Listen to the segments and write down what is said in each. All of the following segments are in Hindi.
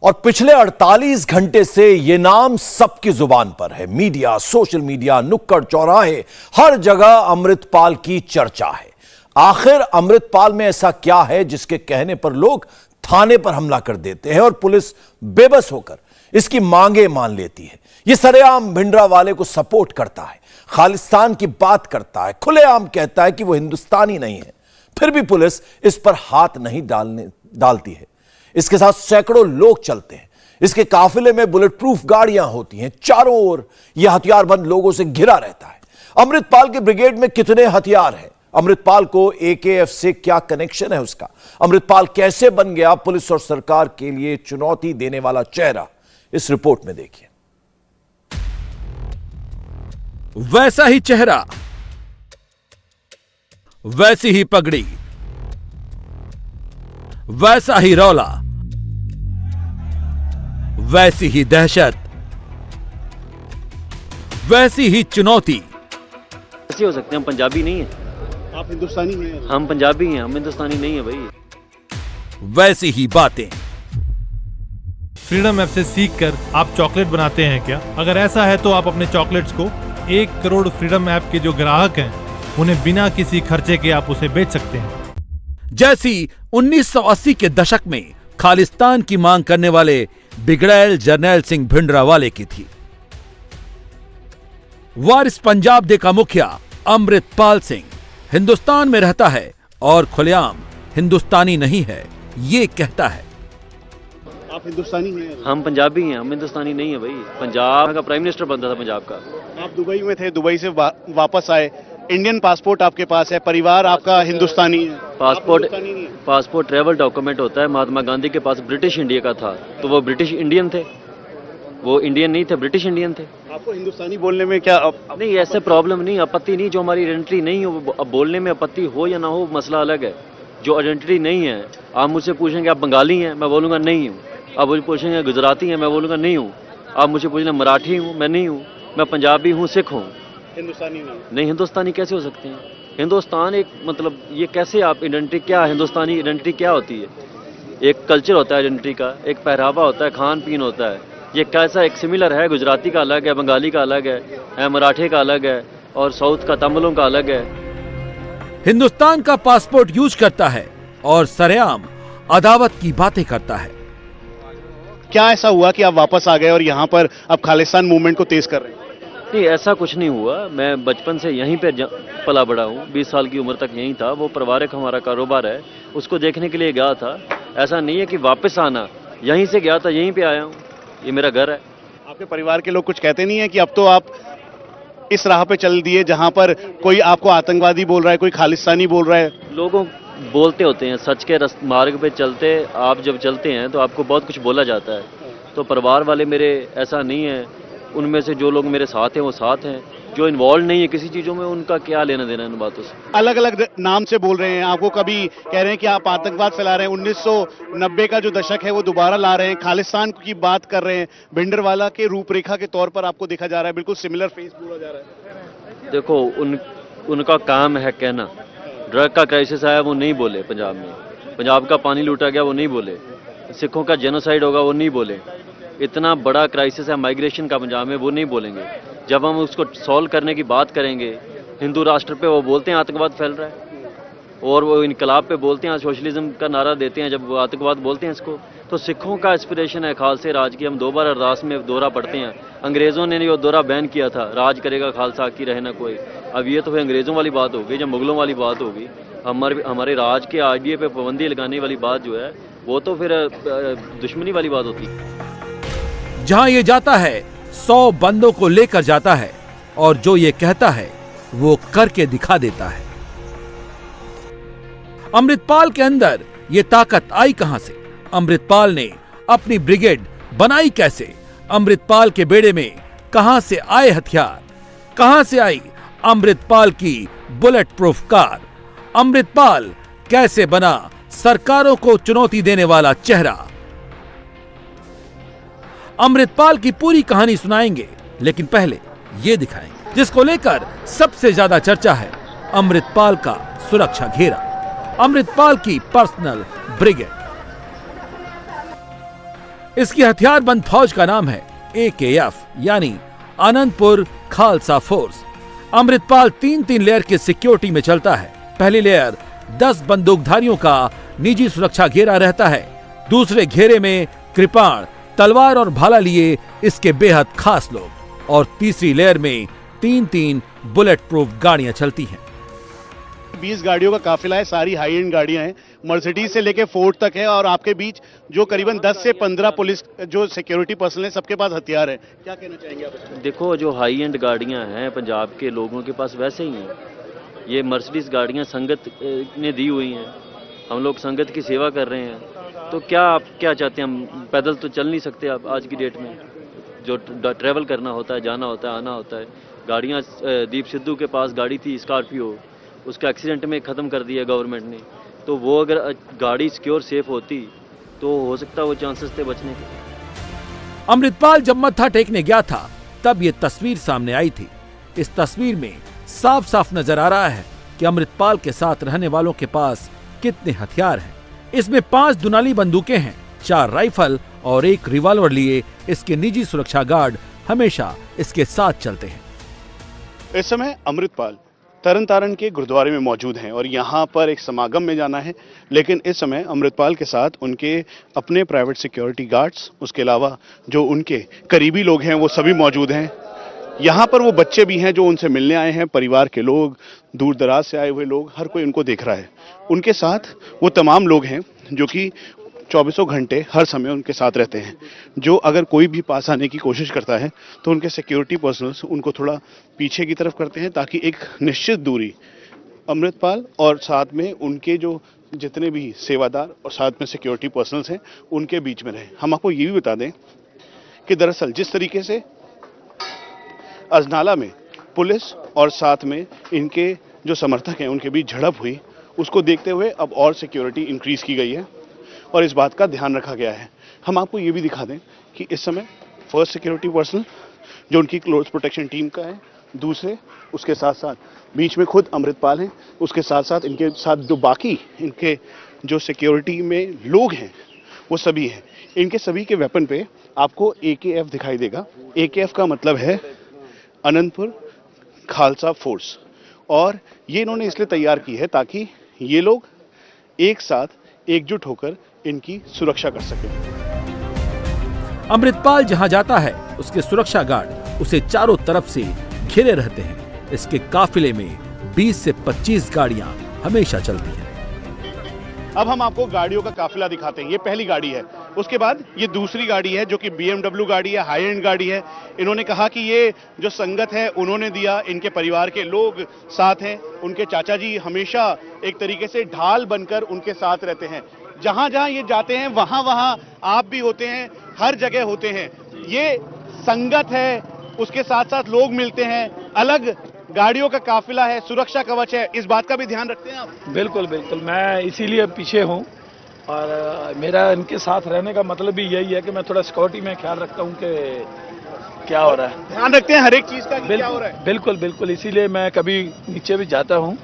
और पिछले 48 घंटे से यह नाम सबकी जुबान पर है। मीडिया, सोशल मीडिया, नुक्कड़ चौराहे, हर जगह अमृतपाल की चर्चा है। आखिर अमृतपाल में ऐसा क्या है जिसके कहने पर लोग थाने पर हमला कर देते हैं और पुलिस बेबस होकर इसकी मांगे मान लेती है। यह सरेआम भिंडरावाले को सपोर्ट करता है, खालिस्तान की बात करता है, खुलेआम कहता है कि वो हिंदुस्तानी नहीं है, फिर भी पुलिस इस पर हाथ नहीं डालती है। इसके साथ सैकड़ों लोग चलते हैं। इसके काफिले में बुलेट प्रूफ गाड़ियां होती हैं। चारों ओर यह हथियारबंद लोगों से घिरा रहता है। अमृतपाल के ब्रिगेड में कितने हथियार हैं? अमृतपाल को एकेएफ से क्या कनेक्शन है उसका? अमृतपाल कैसे बन गया पुलिस और सरकार के लिए चुनौती देने वाला चेहरा? इस रिपोर्ट में देखिए। वैसा ही चेहरा, वैसी ही पगड़ी, वैसा ही रौला, वैसी ही दहशत, वैसी ही चुनौती। कैसे हो सकते हैं? हम पंजाबी नहीं हैं। आप हिंदुस्तानी हैं? हम पंजाबी हैं, हम हिंदुस्तानी नहीं है भाई। वैसी ही बातें। फ्रीडम ऐप से सीखकर आप चॉकलेट बनाते हैं क्या? अगर ऐसा है तो आप अपने चॉकलेट्स को 1 करोड़ फ्रीडम ऐप के जो ग्राहक हैं उन्हें बिना किसी खर्चे के आप उसे बेच सकते हैं। जैसी 1980 के दशक में खालिस्तान की मांग करने वाले बिगड़ैल जरनैल सिंह भिंडरावाले की थी। वारिस पंजाब दे का मुखिया अमृतपाल सिंह हिंदुस्तान में रहता है और खुलेआम हिंदुस्तानी नहीं है ये कहता है। आप हिंदुस्तानी हैं? हम पंजाबी हैं, हम हिंदुस्तानी नहीं है भाई। पंजाब का प्राइम मिनिस्टर बनता था पंजाब का। आप दुबई में थे, दुबई से वापस आए, इंडियन पासपोर्ट आपके पास है, परिवार आपका हिंदुस्तानी है। पासपोर्ट ट्रैवल डॉक्यूमेंट होता है। महात्मा गांधी के पास ब्रिटिश इंडिया का था तो वो ब्रिटिश इंडियन थे, वो इंडियन नहीं थे, ब्रिटिश इंडियन थे। आपको हिंदुस्तानी बोलने में क्या नहीं, ऐसे प्रॉब्लम नहीं, आपत्ति नहीं। जो हमारी आइडेंटिटी नहीं हो, अब बोलने में आपत्ति हो या ना हो मसला अलग है। जो आइडेंटिटी नहीं है, आप मुझसे पूछेंगे आप बंगाली हैं, मैं बोलूंगा नहीं हूँ। आप मुझे पूछेंगे गुजराती हैं, मैं बोलूंगा नहीं हूँ। आप मुझे पूछेंगे मराठी हूँ, मैं नहीं हूँ। मैं पंजाबी हूँ, सिख हूँ, हिंदुस्तानी नहीं। हिंदुस्तानी कैसे हो सकते हैं? हिंदुस्तान एक मतलब ये कैसे आप आइडेंटिटी क्या, हिंदुस्तानी आइडेंटिटी क्या होती है? एक कल्चर होता है आइडेंटिटी का, एक पहरावा होता है, खान पीन होता है। ये कैसा एक सिमिलर है? गुजराती का अलग है, बंगाली का अलग है, मराठी का अलग है और साउथ का तमिलों का अलग है। हिंदुस्तान का पासपोर्ट यूज करता है और सरेआम अदावत की बातें करता है। क्या ऐसा हुआ कि आप वापस आ गए और यहाँ पर अब खालिस्तान मूवमेंट को तेज कर रहे हैं? नहीं, ऐसा कुछ नहीं हुआ। मैं बचपन से यहीं पे पला बड़ा हूँ, 20 साल की उम्र तक यहीं था। वो पारिवारिक हमारा कारोबार है, उसको देखने के लिए गया था। ऐसा नहीं है कि वापस आना, यहीं से गया था, यहीं पे आया हूँ, ये मेरा घर है। आपके परिवार के लोग कुछ कहते नहीं है कि अब तो आप इस राह पे चल दिए जहाँ पर कोई आपको आतंकवादी बोल रहा है, कोई खालिस्तानी बोल रहा है? लोगों बोलते होते हैं, सच के मार्ग पे चलते आप जब चलते हैं तो आपको बहुत कुछ बोला जाता है। तो परिवार वाले मेरे ऐसा नहीं है, उनमें से जो लोग मेरे साथ हैं वो साथ हैं, जो इन्वॉल्व नहीं है किसी चीज़ों में उनका क्या लेना देना इन बातों से। अलग अलग नाम से बोल रहे हैं आपको, कभी कह रहे हैं कि आप आतंकवाद फैला रहे हैं, 1990 का जो दशक है वो दोबारा ला रहे हैं, खालिस्तान की बात कर रहे हैं, भिंडरवाला के रूपरेखा के तौर पर आपको देखा जा रहा है, बिल्कुल सिमिलर फेस बोला जा रहा है। देखो उनका काम है कहना। ड्रग का क्राइसिस आया वो नहीं बोले, पंजाब में पंजाब का पानी लूटा गया वो नहीं बोले, सिखों का जेनोसाइड होगा वो नहीं बोले, इतना बड़ा क्राइसिस है माइग्रेशन का पंजाब में वो नहीं बोलेंगे। जब हम उसको सॉल्व करने की बात करेंगे हिंदू राष्ट्र पे वो बोलते हैं आतंकवाद फैल रहा है, और वो इनकलाब पे बोलते हैं, सोशलिज्म का नारा देते हैं, जब वो आतंकवाद बोलते हैं इसको। तो सिखों का एस्पिरेशन है खालसे राज की। हम 2 बार अरदास में दोहरा पढ़ते हैं। अंग्रेज़ों ने ये दोहरा बैन किया था, राज करेगा खालसा की रहे ना कोई। अब ये तो फिर अंग्रेज़ों वाली बात होगी, जब मुगलों वाली बात होगी। हमारे राज के आईडीए पे पाबंदी लगाने वाली बात जो है वो तो फिर दुश्मनी वाली बात होती है। जहां ये जाता है 100 बंदों को लेकर जाता है और जो ये कहता है वो करके दिखा देता है। अमृतपाल के अंदर ये ताकत आई कहां से? अमृतपाल ने अपनी ब्रिगेड बनाई कैसे? अमृतपाल के बेड़े में कहां से आए हथियार? कहां से आई अमृतपाल की बुलेट प्रूफ कार? अमृतपाल कैसे बना सरकारों को चुनौती देने वाला चेहरा? अमृतपाल की पूरी कहानी सुनाएंगे, लेकिन पहले ये दिखाएंगे जिसको लेकर सबसे ज्यादा चर्चा है, अमृतपाल का सुरक्षा घेरा, अमृतपाल की पर्सनल ब्रिगेड। इसकी हथियारबंद फौज का नाम है AKF यानी आनंदपुर खालसा फोर्स। अमृतपाल 3-3 लेयर की सिक्योरिटी में चलता है। पहली लेयर 10 बंदूकधारियों का निजी सुरक्षा घेरा रहता है। दूसरे घेरे में कृपाण, तलवार और भाला लिए इसके बेहद खास लोग, और तीसरी लेयर में 3-3 बुलेट प्रूफ गाड़ियां चलती हैं। 20 गाड़ियों का काफिला है, सारी हाई एंड गाड़ियां हैं, मर्सिडीज से लेके फोर्ड तक है, और आपके बीच जो करीबन 10 से 15 पुलिस जो सिक्योरिटी पर्सनल है, सबके पास हथियार है। क्या कहना चाहेंगे आप? देखो, जो हाई एंड गाड़ियां हैं पंजाब के लोगों के पास वैसे ही हैं। ये मर्सिडीज गाड़ियां संगत ने दी हुई हैं, हम लोग संगत की सेवा कर रहे हैं। तो क्या आप क्या चाहते हैं? हम पैदल तो चल नहीं सकते आप आज की डेट में, जो ट्रैवल करना होता है, जाना होता है, आना होता है। गाड़ियाँ दीप सिद्धू के पास गाड़ी थी स्कॉर्पियो, उसका एक्सीडेंट में ख़त्म कर दिया गवर्नमेंट ने। तो वो अगर गाड़ी सिक्योर सेफ होती तो हो सकता है वो चांसेस थे बचने के। अमृतपाल जब मत्था टेकने गया था तब ये तस्वीर सामने आई थी। इस तस्वीर में साफ साफ नजर आ रहा है कि अमृतपाल के साथ रहने वालों के पास कितने हथियार हैं। इसमें 5 दुनाली बंदूकें हैं, 4 राइफल और 1 रिवॉल्वर लिए इसके निजी सुरक्षा गार्ड हमेशा इसके साथ चलते हैं। इस समय अमृतपाल तरन तारण के गुरुद्वारे में मौजूद हैं और यहाँ पर एक समागम में जाना है, लेकिन इस समय अमृतपाल के साथ उनके अपने प्राइवेट सिक्योरिटी गार्ड्स, उसके अलावा जो उनके करीबी लोग हैं वो सभी मौजूद हैं। यहाँ पर वो बच्चे भी हैं जो उनसे मिलने आए हैं, परिवार के लोग, दूर दराज से आए हुए लोग, हर कोई उनको देख रहा है। उनके साथ वो तमाम लोग हैं जो कि 24 घंटे हर समय उनके साथ रहते हैं। जो अगर कोई भी पास आने की कोशिश करता है तो उनके सिक्योरिटी पर्सनल्स उनको थोड़ा पीछे की तरफ करते हैं, ताकि एक निश्चित दूरी अमृतपाल और साथ में उनके जो जितने भी सेवादार और साथ में सिक्योरिटी पर्सनल्स हैं उनके बीच में रहे। हम आपको ये भी बता दें कि दरअसल जिस तरीके से अजनाला में पुलिस और साथ में इनके जो समर्थक हैं उनके बीच झड़प हुई, उसको देखते हुए अब और सिक्योरिटी इंक्रीज की गई है और इस बात का ध्यान रखा गया है। हम आपको ये भी दिखा दें कि इस समय फर्स्ट सिक्योरिटी पर्सन जो उनकी क्लोज प्रोटेक्शन टीम का है, दूसरे उसके साथ साथ बीच में खुद अमृतपाल हैं, उसके साथ साथ इनके साथ जो बाकी इनके जो सिक्योरिटी में लोग हैं वो सभी हैं। इनके सभी के वेपन पे आपको AKF दिखाई देगा। AKF का मतलब है आनंदपुर खालसा फोर्स, और ये इन्होंने इसलिए तैयार की है ताकि ये लोग एक साथ एकजुट होकर इनकी सुरक्षा कर सकें। अमृतपाल जहां जाता है उसके सुरक्षा गार्ड उसे चारों तरफ से घिरे रहते हैं। इसके काफिले में 20 से 25 गाड़ियां हमेशा चलती हैं। अब हम आपको गाड़ियों का काफिला दिखाते हैं। ये पहली गाड़ी है, उसके बाद ये दूसरी गाड़ी है जो कि BMW गाड़ी है, हाई एंड गाड़ी है। इन्होंने कहा कि ये जो संगत है उन्होंने दिया, इनके परिवार के लोग साथ हैं, उनके चाचा जी हमेशा एक तरीके से ढाल बनकर उनके साथ रहते हैं। जहां जहां ये जाते हैं वहां वहां आप भी होते हैं, हर जगह होते हैं। ये संगत है, उसके साथ साथ लोग मिलते हैं, अलग गाड़ियों का काफिला है, सुरक्षा कवच है, इस बात का भी ध्यान रखते हैं आप? बिल्कुल बिल्कुल, मैं इसीलिए पीछे हूँ और मेरा इनके साथ रहने का मतलब भी यही है कि मैं थोड़ा सिक्योरिटी में ख्याल रखता हूँ कि क्या हो रहा है, ध्यान रखते हैं हर एक चीज का कि क्या हो रहा है। बिल्कुल बिल्कुल, इसीलिए मैं कभी नीचे भी जाता हूँ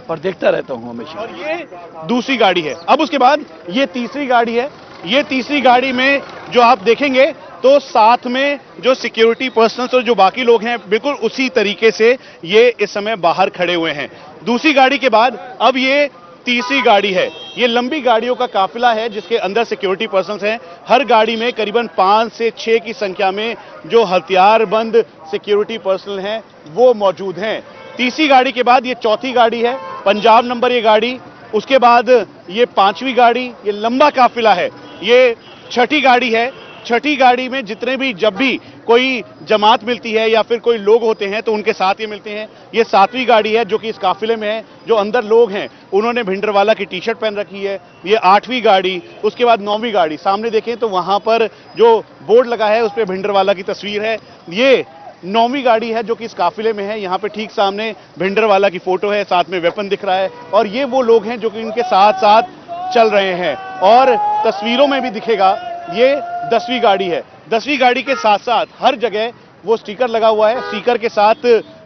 और देखता रहता हूँ हमेशा। और ये दूसरी गाड़ी है। अब उसके बाद ये तीसरी गाड़ी है। ये तीसरी गाड़ी में जो आप देखेंगे तो साथ में जो सिक्योरिटी पर्सनल्स और जो बाकी लोग हैं बिल्कुल उसी तरीके से ये इस समय बाहर खड़े हुए हैं। दूसरी गाड़ी के बाद अब ये तीसरी गाड़ी है। ये लंबी गाड़ियों का काफिला है जिसके अंदर सिक्योरिटी पर्सनल्स हैं। हर गाड़ी में करीबन 5 से 6 की संख्या में जो हथियारबंद सिक्योरिटी पर्सनल हैं वो मौजूद हैं। तीसरी गाड़ी के बाद ये चौथी गाड़ी है, पंजाब नंबर ये गाड़ी। उसके बाद ये 5वीं गाड़ी, ये लंबा काफिला है। ये 6ठी गाड़ी है। 6ठी गाड़ी में जितने भी जब भी कोई जमात मिलती है या फिर कोई लोग होते हैं तो उनके साथ ये मिलते हैं। ये 7वीं गाड़ी है जो कि इस काफिले में है। जो अंदर लोग हैं उन्होंने भिंडरवाला की टी-शर्ट पहन रखी है। ये 8वीं गाड़ी। उसके बाद 9वीं गाड़ी। सामने देखें तो वहां पर जो बोर्ड लगा है उस पर भिंडरवाला की तस्वीर है। ये 9वीं गाड़ी है जो कि इस काफिले में है। यहाँ पे ठीक सामने भिंडरवाला की फोटो है, साथ में वेपन दिख रहा है और ये वो लोग हैं जो कि इनके साथ साथ चल रहे हैं। और तस्वीरों में भी दिखेगा ये 10वीं गाड़ी है। 10वीं गाड़ी के साथ साथ हर जगह वो स्टिकर लगा हुआ है। स्टिकर के साथ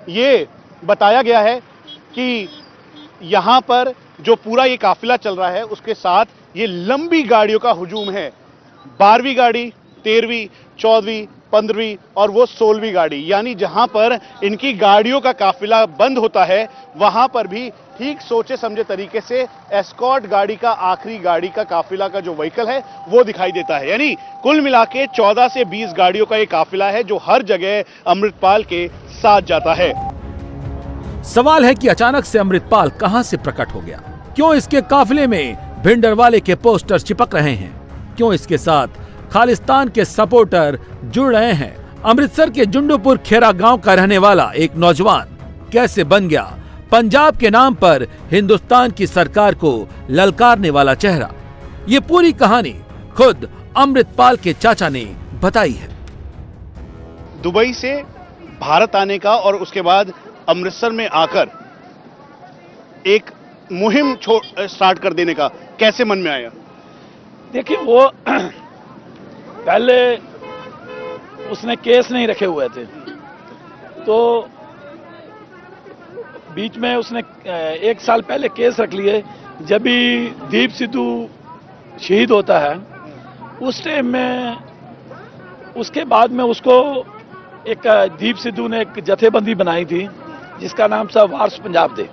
ये बताया गया है कि यहाँ पर जो पूरा ये काफिला चल रहा है उसके साथ ये लंबी गाड़ियों का हुजूम है। 12वीं गाड़ी, 13वीं, 14वीं, 15वीं और वो 16वीं गाड़ी, यानी जहां पर इनकी गाड़ियों का काफिला बंद होता है वहां पर भी ठीक सोचे समझे तरीके से एस्कॉर्ट गाड़ी का, आखिरी गाड़ी का काफिला का जो व्हीकल है वो दिखाई देता है। यानी कुल मिला के 14 से 20 गाड़ियों का ये काफिला है जो हर जगह अमृतपाल के साथ जाता है। सवाल है कि अचानक से अमृतपाल कहां से प्रकट हो गया? क्यों इसके काफिले में भिंडरवाले के पोस्टर चिपक रहे हैं? क्यों इसके साथ खालिस्तान के सपोर्टर जुड़ रहे हैं? अमृतसर के जुंडूपुर खेरा गांव का रहने वाला एक नौजवान कैसे बन गया पंजाब के नाम पर हिंदुस्तान की सरकार को ललकारने वाला चेहरा? ये पूरी कहानी खुद अमृतपाल के चाचा ने बताई है। दुबई से भारत आने का और उसके बाद अमृतसर में आकर एक मुहिम स्टार्ट कर देने का कैसे मन में आया? देखिए, वो पहले उसने केस नहीं रखे हुए थे, तो बीच में उसने 1 साल पहले केस रख लिए। जब भी दीप सिद्धू शहीद होता है उस टाइम में, उसके बाद में उसको एक दीप सिद्धू ने एक जथेबंदी बनाई थी जिसका नाम था वार्स पंजाब दे।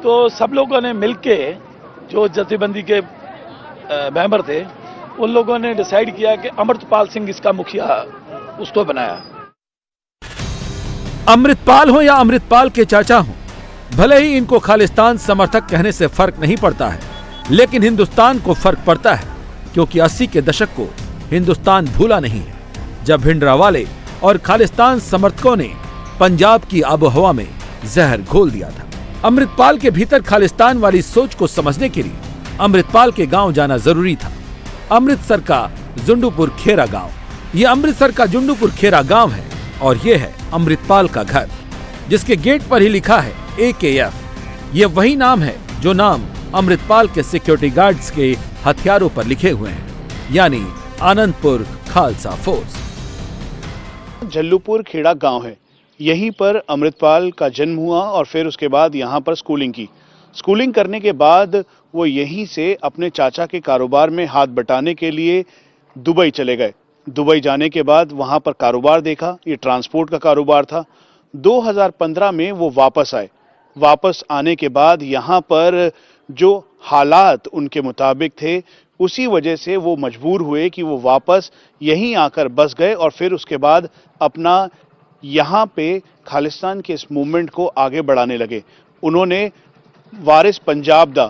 तो सब लोगों ने मिलके, जो जथेबंदी के मेंबर थे, उन लोगों ने डिसाइड किया कि अमृतपाल सिंह इसका मुखिया उसको बनाया। अमृतपाल हो या अमृतपाल के चाचा हो, भले ही इनको खालिस्तान समर्थक कहने से फर्क नहीं पड़ता है, लेकिन हिंदुस्तान को फर्क पड़ता है, क्योंकि 80 के दशक को हिंदुस्तान भूला नहीं है, जब भिंडरावाले और खालिस्तान समर्थकों ने पंजाब की आबोहवा में जहर घोल दिया था। अमृतपाल के भीतर खालिस्तान वाली सोच को समझने के लिए अमृतपाल के गांव जाना जरूरी था। अमृतसर का जुंडूपुर खेरा गांव, ये अमृतसर का जुंडूपुर खेरा गांव है और ये है अमृतपाल का घर, जिसके गेट पर ही लिखा है AKF। ये वही नाम है जो नाम अमृतपाल के सिक्योरिटी गार्ड्स के हथियारों पर लिखे हुए हैं, यानी आनंदपुर खालसा फोर्स। जल्लूपुर खेड़ा गांव है, यहीं पर अमृतपाल का जन्म हुआ और फिर उसके बाद यहाँ पर स्कूलिंग की। स्कूलिंग करने के बाद वो यहीं से अपने चाचा के कारोबार में हाथ बटाने के लिए दुबई चले गए। दुबई जाने के बाद वहाँ पर कारोबार देखा, ये ट्रांसपोर्ट का कारोबार था। 2015 में वो वापस आए। वापस आने के बाद यहाँ पर जो हालात उनके मुताबिक थे, उसी वजह से वो मजबूर हुए कि वो वापस यहीं आकर बस गए और फिर उसके बाद अपना यहाँ पे खालिस्तान के इस मूवमेंट को आगे बढ़ाने लगे। उन्होंने वारिस पंजाब दा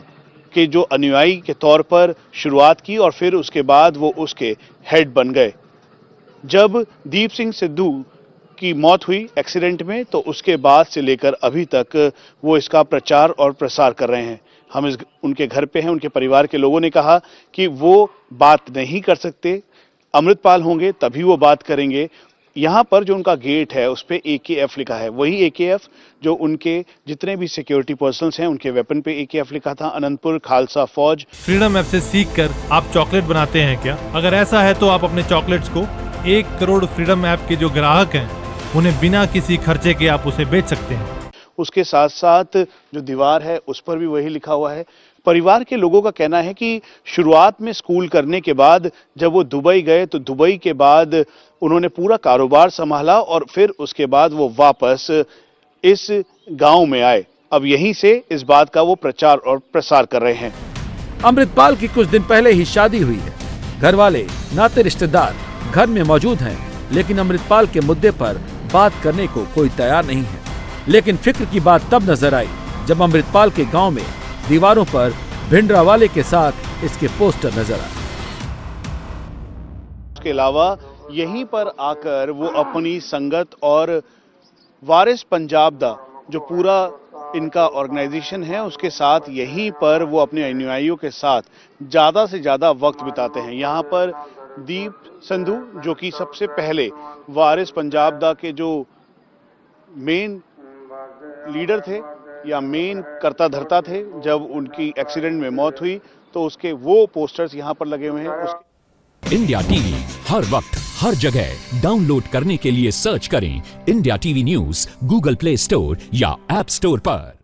के जो अनुयायी के तौर पर शुरुआत की और फिर उसके बाद वो उसके हेड बन गए। जब दीप सिंह सिद्धू की मौत हुई एक्सीडेंट में, तो उसके बाद से लेकर अभी तक वो इसका प्रचार और प्रसार कर रहे हैं। हम उनके घर पे हैं। उनके परिवार के लोगों ने कहा कि वो बात नहीं कर सकते, अमृतपाल होंगे तभी वो बात करेंगे। यहाँ पर जो उनका गेट है उस पे AKF लिखा है, वही AKF जो उनके जितने भी सिक्योरिटी पर्सनल्स हैं उनके वेपन पे AKF लिखा था, अनंतपुर खालसा फौज। फ्रीडम ऐप से सीखकर आप चॉकलेट बनाते हैं क्या? अगर ऐसा है तो आप अपने चॉकलेट्स को 1 करोड़ फ्रीडम ऐप के जो ग्राहक हैं उन्हें बिना किसी खर्चे के आप उसे बेच सकते हैं। उसके साथ साथ जो दीवार है उस पर भी वही लिखा हुआ है। परिवार के लोगों का कहना है कि शुरुआत में स्कूल करने के बाद जब वो दुबई गए तो दुबई के बाद उन्होंने पूरा कारोबार संभाला और फिर उसके बाद वो वापस इस गांव में आए। अब यहीं से इस बात का वो प्रचार और प्रसार कर रहे हैं। अमृतपाल की कुछ दिन पहले ही शादी हुई है। घर वाले, नाते रिश्तेदार घर में मौजूद हैं, लेकिन अमृतपाल के मुद्दे पर बात करने को कोई तैयार नहीं है। लेकिन फिक्र की बात तब नजर आई जब अमृतपाल के गांव में दीवारों पर भिंडरावाले के साथ इसके पोस्टर नजर आए। इसके अलावा यहीं पर आकर वो अपनी संगत और वारिस पंजाब दा जो पूरा इनका ऑर्गेनाइजेशन है उसके साथ यहीं पर वो अपने अनुयायियों के साथ ज्यादा से ज्यादा वक्त बिताते हैं। यहाँ पर दीप संधू जो कि सबसे पहले वारिस पंजाब दा के जो मेन लीडर थे या मेन कर्ता धर्ता थे, जब उनकी एक्सीडेंट में मौत हुई तो उसके वो पोस्टर्स यहाँ पर लगे हुए हैं। इंडिया टीवी हर वक्त हर जगह डाउनलोड करने के लिए सर्च करें India TV news Google play store या ऐप स्टोर पर।